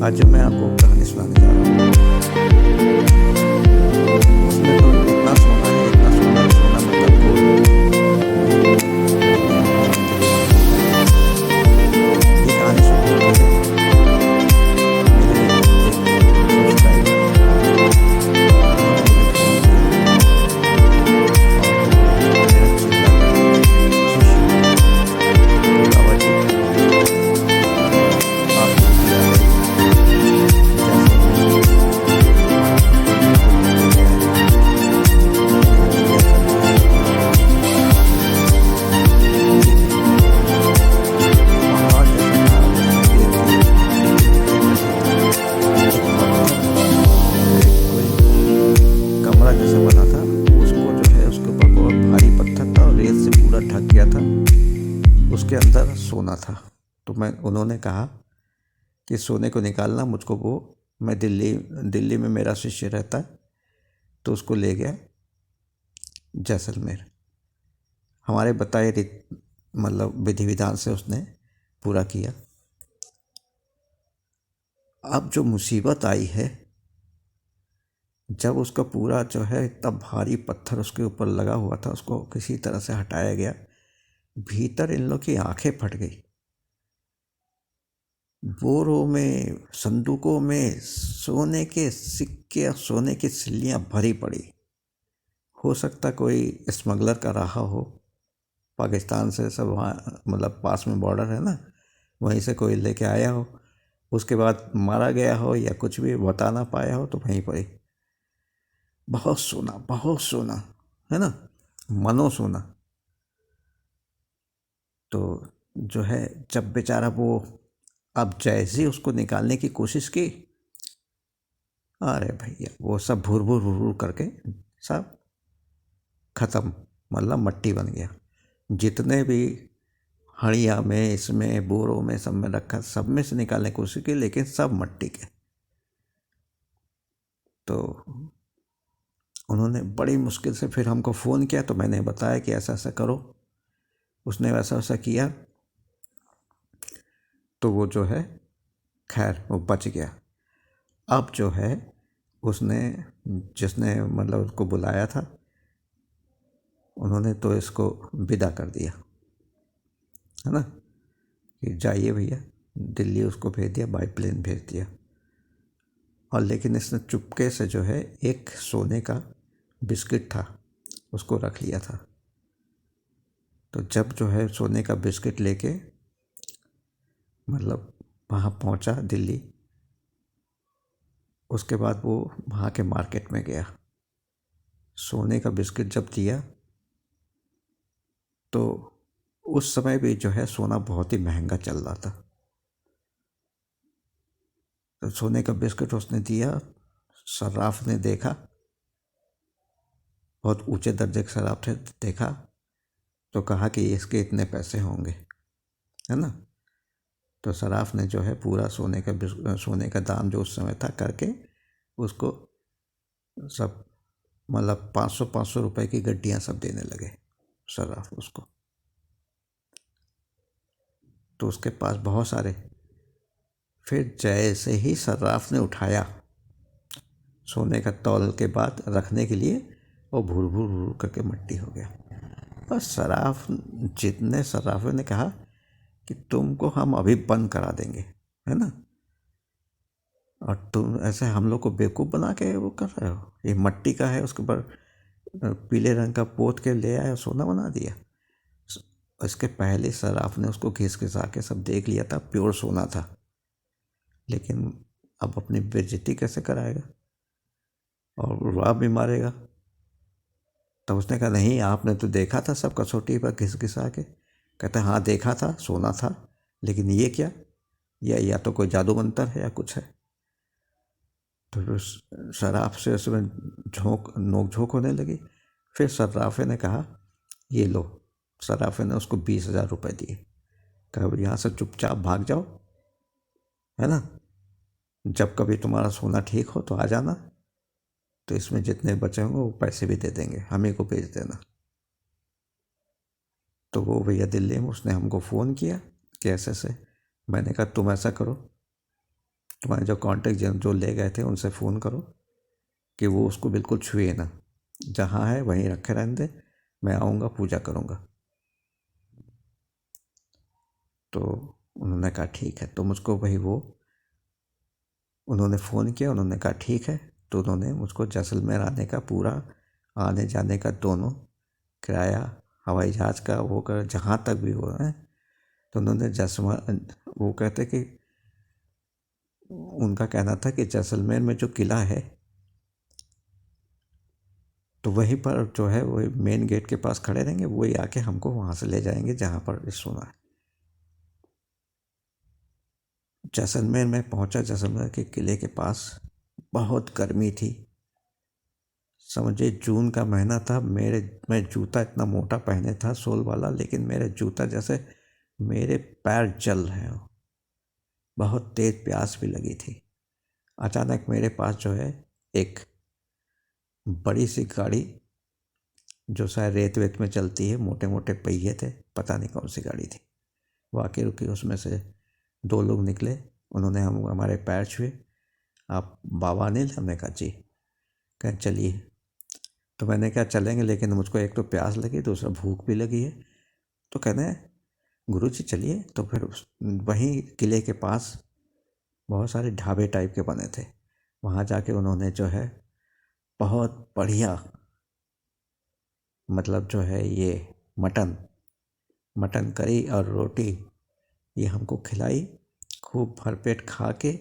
आज मैं आपको कहानी सुनाने जा रहा हूँ। उसमें तो इतना सोना है, इतना सोना, सोना मतलब गोल्ड। ये कहानी सुनने के लिए मेरे एक सब्सक्राइबर उन्होंने मुझे फ़ोन किया और वो मेरा चिल्ला बाबा जी आप जो भी आ रहे जैसे कमरा जैसा बना था, उसको जो है उसके ऊपर बहुत भारी पत्थर था और रेत से पूरा ढक गया था। उसके अंदर सोना था। तो उन्होंने कहा कि सोने को निकालना मुझको, वो मैं दिल्ली में मेरा शिष्य रहता है, तो उसको ले गया जैसलमेर। हमारे बताए मतलब विधि विधान से उसने पूरा किया। अब जो मुसीबत आई है, जब उसका पूरा जो है इतना भारी पत्थर उसके ऊपर लगा हुआ था, उसको किसी तरह से हटाया गया, भीतर इन लोग की आंखें फट गई। बोरों में, संदूकों में सोने के सिक्के, सोने की सिल्लियां भरी पड़ी। हो सकता कोई स्मगलर का रहा हो, पाकिस्तान से, सब वहाँ मतलब पास में बॉर्डर है ना, वहीं से कोई लेके आया हो, उसके बाद मारा गया हो या कुछ भी बता ना पाया हो, तो वहीं पड़ी। बहुत सोना है ना, मनो सोना। तो जो है, जब बेचारा वो, अब जैसे ही उसको निकालने की कोशिश की, अरे भैया वो सब भुर भुर भुर भुर करके सब खत्म, मतलब मट्टी बन गया। जितने भी हड़िया में, इसमें बोरों में, सब में रखा, सब में से निकालने की कोशिश की, लेकिन सब मट्टी के। तो उन्होंने बड़ी मुश्किल से फिर हमको फ़ोन किया, तो मैंने बताया कि ऐसा ऐसा करो। उसने वैसा वैसा किया, तो वो जो है, खैर वो बच गया। अब जो है, उसने, जिसने मतलब उसको बुलाया था, उन्होंने तो इसको विदा कर दिया, है ना, कि जाइए भैया। दिल्ली उसको भेज दिया, बाई प्लेन भेज दिया। और लेकिन इसने चुपके से जो है, एक सोने का बिस्किट था, उसको रख लिया था। तो जब जो है सोने का बिस्किट लेके मतलब वहाँ पहुँचा दिल्ली, उसके बाद वो वहाँ के मार्केट में गया। सोने का बिस्किट जब दिया, तो उस समय भी जो है सोना बहुत ही महंगा चल रहा था। तो सोने का बिस्किट उसने दिया, सर्राफ ने देखा, बहुत ऊंचे दर्जे के सर्राफ थे, देखा तो कहा कि इसके इतने पैसे होंगे, है ना। तो सर्राफ ने जो है पूरा सोने का दाम जो उस समय था करके, उसको सब मतलब 500 रुपए की गड्डियाँ सब देने लगे सर्राफ उसको। तो उसके पास बहुत सारे। फिर जैसे ही सर्राफ ने उठाया सोने का तौल के बाद रखने के लिए, वो भूर भूर भूर करके मट्टी हो गया। और जितने सर्राफों ने कहा कि तुमको हम अभी बंद करा देंगे, है ना, और तुम ऐसे हम लोग को बेवकूफ़ बना के वो कर रहे हो। ये मट्टी का है, उसके ऊपर पीले रंग का पोत के ले आया, सोना बना दिया। इसके पहले सर्राफ ने उसको घिस घिसा के सब देख लिया था, प्योर सोना था। लेकिन अब अपनी बेइज्जती कैसे कराएगा और रुआब भी मारेगा। तब उसने कहा नहीं, आपने तो देखा था सब कसौटी पर घिस घिसा के। कहता हाँ देखा था, सोना था, लेकिन ये क्या, या तो कोई जादू मंतर है या कुछ है। तो फिर सर्राफ से उसमें नोक झोंक होने लगी। फिर सर्राफे ने कहा ये लो। सर्राफे ने उसको 20,000 रुपये दिए। कहा यहाँ से चुपचाप भाग जाओ, है ना, जब कभी तुम्हारा सोना ठीक हो तो आ जाना, तो इसमें जितने बचे होंगे वो पैसे भी दे देंगे, हमें को भेज देना। तो वो भैया दिल्ली में, उसने हमको फ़ोन किया कि ऐसे ऐसे। मैंने कहा तुम ऐसा करो, तुम्हारे जो कॉन्टेक्ट जो ले गए थे उनसे फ़ोन करो कि वो उसको बिल्कुल छुए ना, जहाँ है वहीं रखे रहने दे, मैं आऊँगा पूजा करूँगा। तो उन्होंने कहा ठीक है। तो मुझको वही वो उन्होंने फ़ोन किया, उन्होंने कहा ठीक है। तो उन्होंने मुझको जैसलमेर आने का पूरा, आने जाने का दोनों किराया, हवाई जहाज़ का वो कर, जहाँ तक भी हो है। तो उन्होंने वो कहते कि उनका कहना था कि जैसलमेर में जो किला है तो वहीं पर जो है वही मेन गेट के पास खड़े रहेंगे, वही आके हमको वहाँ से ले जाएंगे जहाँ पर सोना है। जैसलमेर में पहुँचा, जैसलमेर के किले के पास बहुत गर्मी थी। समझिए जून का महीना था। मैं जूता इतना मोटा पहने था सोल वाला, लेकिन मेरे जूता जैसे मेरे पैर जल रहे हो। बहुत तेज प्यास भी लगी थी। अचानक मेरे पास जो है एक बड़ी सी गाड़ी, जो शायद रेत वेत में चलती है, मोटे मोटे पहिए थे, पता नहीं कौन सी गाड़ी थी, वो आके रुकी। उसमें से दो लोग निकले, उन्होंने हमारे पैर छुए। आप बाबा अनिल? हमने कहा जी। कहें चलिए। तो मैंने कहा चलेंगे, लेकिन मुझको एक तो प्यास लगी, दूसरा भूख भी लगी है। तो कहने गुरु जी चलिए। तो फिर वहीं किले के पास बहुत सारे ढाबे टाइप के बने थे, वहाँ जाके उन्होंने जो है बहुत बढ़िया, मतलब जो है ये मटन मटन करी और रोटी ये हमको खिलाई। खूब भरपेट खा के,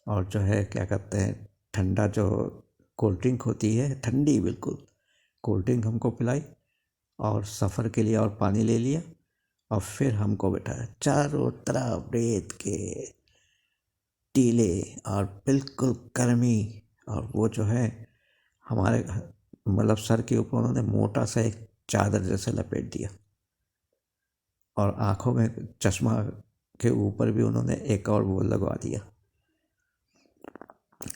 और जो है क्या कहते हैं, ठंडा जो कोल्ड ड्रिंक होती है, ठंडी बिल्कुल कोल्ड ड्रिंक हमको पिलाई, और सफ़र के लिए और पानी ले लिया। और फिर हमको बैठाया, चारों तरफ रेत के टीले और बिल्कुल गर्मी। और वो जो है हमारे मतलब सर के ऊपर उन्होंने मोटा सा एक चादर जैसे लपेट दिया, और आँखों में चश्मा के ऊपर भी उन्होंने एक और वो लगवा दिया।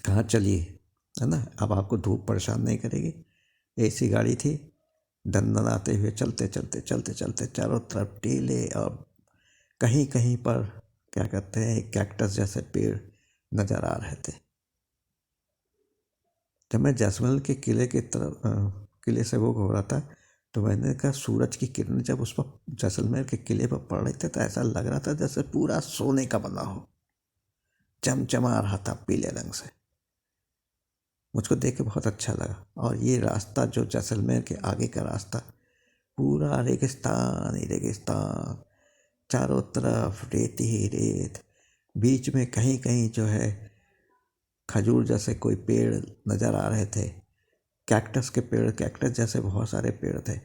कहा चलिए, है ना, अब आपको धूप परेशान नहीं करेगी। एसी गाड़ी थी। दनदनाते हुए चलते चलते चलते चलते चारों तरफ टीले, और कहीं कहीं पर क्या कहते हैं कैक्टस जैसे पेड़ नज़र आ रहे थे। जब मैं जैसलमेर के किले की तरफ किले से वो हो रहा था, तो मैंने कहा सूरज की किरणें जब उस पर जैसलमेर के किले पर पड़ रहे थे तो ऐसा लग रहा था जैसे पूरा सोने का बना हो, चमचमा रहा था पीले रंग से। मुझको देख के बहुत अच्छा लगा। और ये रास्ता जो जैसलमेर के आगे का रास्ता, पूरा रेगिस्तान ही रेगिस्तान, चारों तरफ रेत ही रेत, बीच में कहीं कहीं जो है खजूर जैसे कोई पेड़ नज़र आ रहे थे, कैक्टस के पेड़, कैक्टस जैसे बहुत सारे पेड़ थे।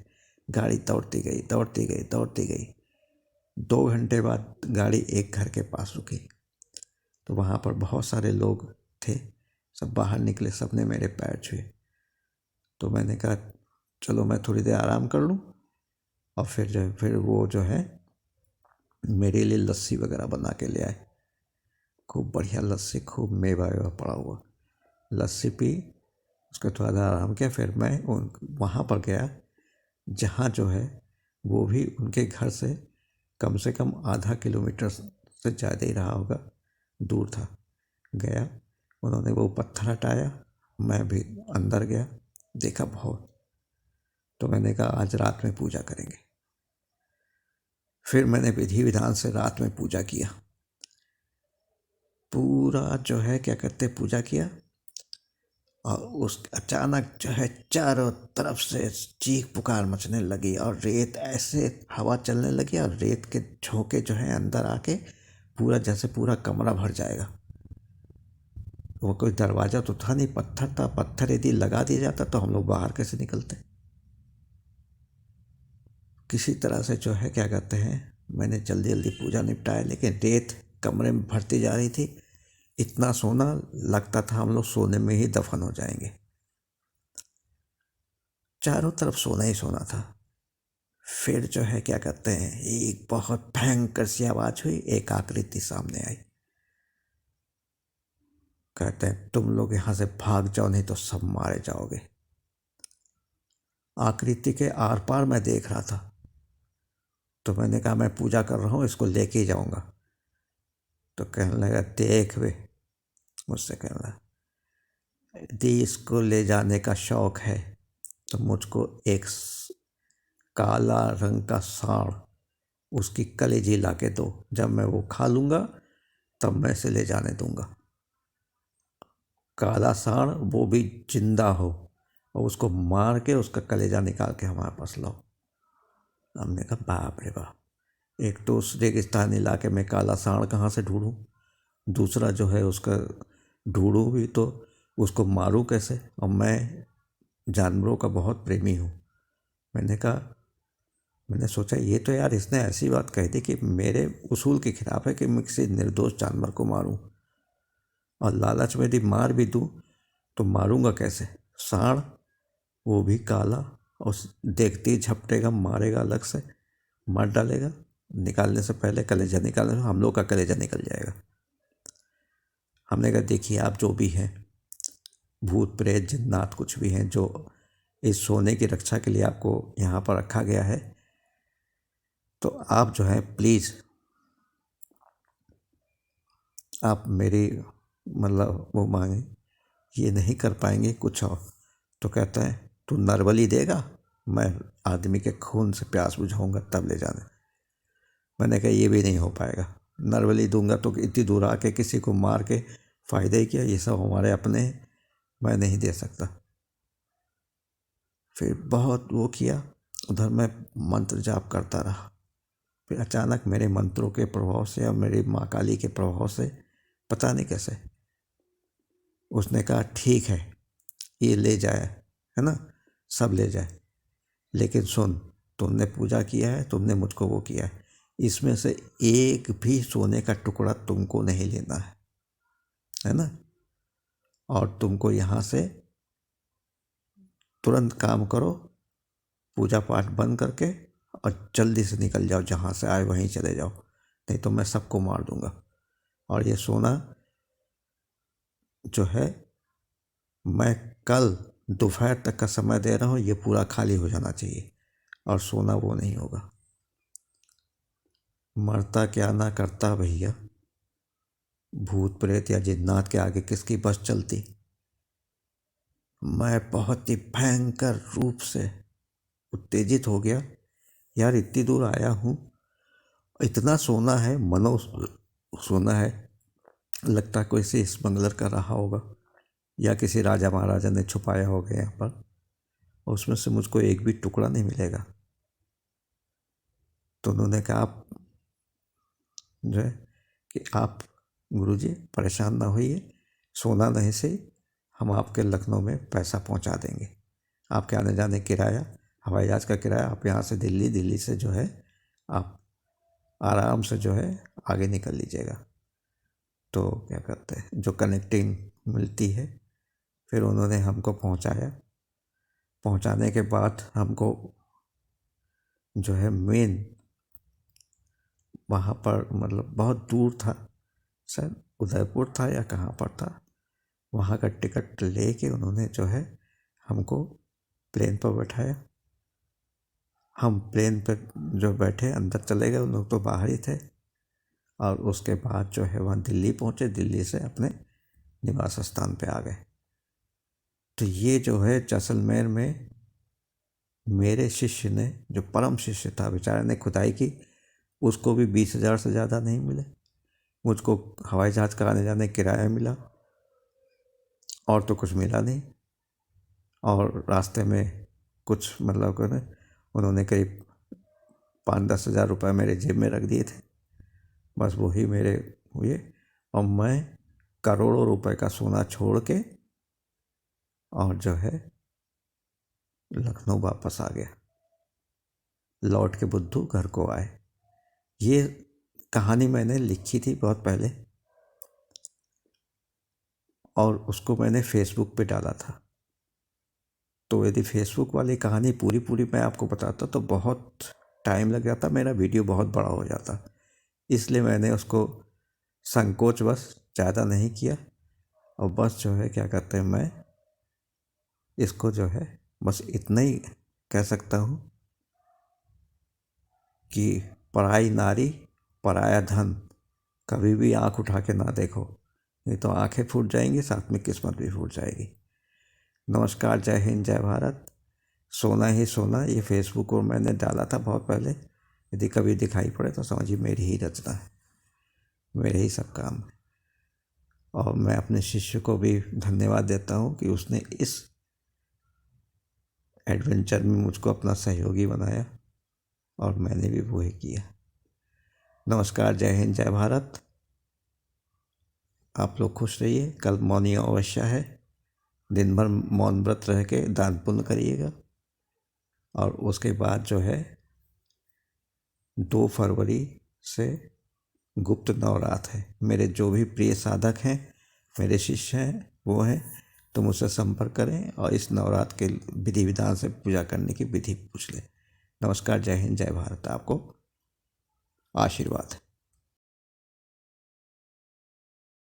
गाड़ी दौड़ती गई दौड़ती गई दौड़ती गई। 2 घंटे बाद गाड़ी एक घर के पास रुकी, तो वहाँ पर बहुत सारे लोग थे। सब बाहर निकले, सब ने मेरे पैर छुए। तो मैंने कहा चलो मैं थोड़ी देर आराम कर लूँ। और फिर वो जो है मेरे लिए लस्सी वगैरह बना के ले आए। खूब बढ़िया लस्सी, खूब मेवा वेवा पड़ा हुआ, लस्सी पी। उसके थोड़ा देर आराम किया। फिर मैं वहाँ पर गया जहाँ जो है वो भी उनके घर से कम आधा किलोमीटर से ज़्यादा ही रहा होगा, दूर था। गया, उन्होंने वो पत्थर हटाया, मैं भी अंदर गया, देखा बहुत। तो मैंने कहा आज रात में पूजा करेंगे। फिर मैंने विधि विधान से रात में पूजा किया। पूरा जो है क्या कहते पूजा किया। और उस अचानक जो है चारों तरफ से चीख पुकार मचने लगी, और रेत ऐसे हवा चलने लगी, और रेत के झोंके जो है अंदर आके पूरा जैसे पूरा कमरा भर जाएगा। वो कोई दरवाज़ा तो था नहीं, पत्थर था। पत्थर यदि लगा दिया जाता तो हम लोग बाहर कैसे निकलते। किसी तरह से जो है क्या कहते हैं मैंने जल्दी जल्दी पूजा निपटाया, लेकिन रेत कमरे में भरती जा रही थी। इतना सोना लगता था हम लोग सोने में ही दफन हो जाएंगे। चारों तरफ सोना ही सोना था। फिर जो है क्या कहते हैं एक बहुत भयंकर सी आवाज़ हुई, एक आकृति सामने आई। कहते हैं तुम लोग यहाँ से भाग जाओ, नहीं तो सब मारे जाओगे। आकृति के आर पार मैं देख रहा था। तो मैंने कहा मैं पूजा कर रहा हूँ, इसको लेके ही जाऊँगा। तो कहने लगा देख वे, मुझसे कहना, यदि इसको ले जाने का शौक है तो मुझको एक काला रंग का साढ़ उसकी कलेजी ला के दो, जब मैं वो खा लूँगा तब मैं इसे ले जाने दूंगा। काला साढ़, वो भी जिंदा हो, और उसको मार के उसका कलेजा निकाल के हमारे पास लाओ। हमने कहा बाप रे बाप, एक तो उस रेगिस्तान इलाके में काला साढ़ कहाँ से ढूंढूं, दूसरा जो है उसका ढूंढूं भी तो उसको मारूं कैसे, और मैं जानवरों का बहुत प्रेमी हूँ। मैंने सोचा ये तो यार इसने ऐसी बात कह दी कि मेरे उसूल के खिलाफ है कि मैं किसी निर्दोष जानवर को मारूं, और लालच में यदि मार भी दूं तो मारूंगा कैसे। साढ़, वो भी काला, और देखते ही झपटेगा, मारेगा अलग से, मार डालेगा, निकालने से पहले कलेजा निकालने से हम लोग का कलेजा निकल जाएगा। हमने कहा देखिए आप जो भी हैं, भूत प्रेत जिन्नात कुछ भी हैं, जो इस सोने की रक्षा के लिए आपको यहाँ पर रखा गया है, तो आप जो है प्लीज़ आप मेरी मतलब वो मांगे, ये नहीं कर पाएंगे कुछ और। तो कहता है तू नरबली देगा, मैं आदमी के खून से प्यास बुझाऊंगा तब ले जाने। मैंने कहा ये भी नहीं हो पाएगा, नरबली दूंगा तो इतनी दूर आके किसी को मार के फ़ायदा ही क्या, ये सब हमारे अपने हैं, मैं नहीं दे सकता। फिर बहुत वो किया, उधर मैं मंत्र जाप करता रहा। फिर अचानक मेरे मंत्रों के प्रभाव से और मेरी माँ काली के प्रभाव से, पता नहीं कैसे, उसने कहा ठीक है ये ले जाए, है ना, सब ले जाए, लेकिन सुन, तुमने पूजा किया है, तुमने मुझको वो किया है, इसमें से एक भी सोने का टुकड़ा तुमको नहीं लेना है ना, और तुमको यहाँ से तुरंत काम करो, पूजा पाठ बंद करके, और जल्दी से निकल जाओ, जहाँ से आए वहीं चले जाओ, नहीं तो मैं सबको मार दूंगा। और ये सोना जो है, मैं कल दोपहर तक का समय दे रहा हूँ, ये पूरा खाली हो जाना चाहिए, और सोना वो नहीं होगा। मरता क्या ना करता भैया, भूत प्रेत या जिन्नात के आगे किसकी बस चलती। मैं बहुत ही भयंकर रूप से उत्तेजित हो गया, यार इतनी दूर आया हूँ, इतना सोना है, मनो सोना है, लगता कोई से स्मगलर कर रहा होगा, या किसी राजा महाराजा ने छुपाया होगा यहाँ पर, और उसमें से मुझको एक भी टुकड़ा नहीं मिलेगा। तो उन्होंने कहा आप जो है कि आप गुरुजी परेशान ना होइए, सोना नहीं से हम आपके लखनऊ में पैसा पहुंचा देंगे, आपके आने जाने किराया, हवाई जहाज़ का किराया, आप यहाँ से दिल्ली, दिल्ली से जो है आप आराम से जो है आगे निकल लीजिएगा। तो क्या कहते हैं, जो कनेक्टिंग मिलती है, फिर उन्होंने हमको पहुंचाया। पहुंचाने के बाद हमको जो है मेन वहाँ पर, मतलब बहुत दूर था, शायद उदयपुर था या कहाँ पर था, वहाँ का टिकट लेके उन्होंने जो है हमको प्लेन पर बैठाया। हम प्लेन पर जो बैठे, अंदर चले गए, उन लोग तो बाहर ही थे, और उसके बाद जो है वहाँ दिल्ली पहुँचे, दिल्ली से अपने निवास स्थान पे आ गए। तो ये जो है जैसलमेर में मेरे शिष्य ने, जो परम शिष्य था, बेचारे ने खुदाई की, उसको भी 20,000 से ज़्यादा नहीं मिले। मुझको हवाई जहाज़ का आने जाने किराया मिला, और तो कुछ मिला नहीं। और रास्ते में कुछ मतलब उन्होंने करीब 5-10 हज़ार रुपये मेरे जेब में रख दिए थे, बस वही मेरे हुए, और मैं करोड़ों रुपए का सोना छोड़ के और जो है लखनऊ वापस आ गया। लौट के बुद्धू घर को आए। ये कहानी मैंने लिखी थी बहुत पहले, और उसको मैंने फेसबुक पे डाला था। तो यदि फेसबुक वाली कहानी पूरी पूरी मैं आपको बताता तो बहुत टाइम लग जाता, मेरा वीडियो बहुत बड़ा हो जाता, इसलिए मैंने उसको संकोचवश ज़्यादा नहीं किया, और बस जो है क्या कहते हैं, मैं इसको जो है बस इतना ही कह सकता हूँ कि पराई नारी पराया धन कभी भी आंख उठा के ना देखो, नहीं तो आंखें फूट जाएंगी, साथ में किस्मत भी फूट जाएगी। नमस्कार, जय हिंद, जय भारत। सोना ही सोना, ये फेसबुक पर मैंने डाला था बहुत पहले। यदि कभी दिखाई पड़े तो समझिए मेरी ही रचना है, मेरे ही सब काम है। और मैं अपने शिष्य को भी धन्यवाद देता हूँ कि उसने इस एडवेंचर में मुझको अपना सहयोगी बनाया और मैंने भी वही किया। नमस्कार, जय हिंद, जय भारत। आप लोग खुश रहिए। कल मौनी अमावस्या है, दिन भर मौन व्रत रह के दान पुण्य करिएगा। और उसके बाद जो है 2 फरवरी से गुप्त नवरात है। मेरे जो भी प्रिय साधक हैं, मेरे शिष्य हैं, वो हैं, तो मुझसे संपर्क करें और इस नवरात्र के विधि विधान से पूजा करने की विधि पूछ लें। नमस्कार, जय हिंद, जय भारत। आपको आशीर्वाद।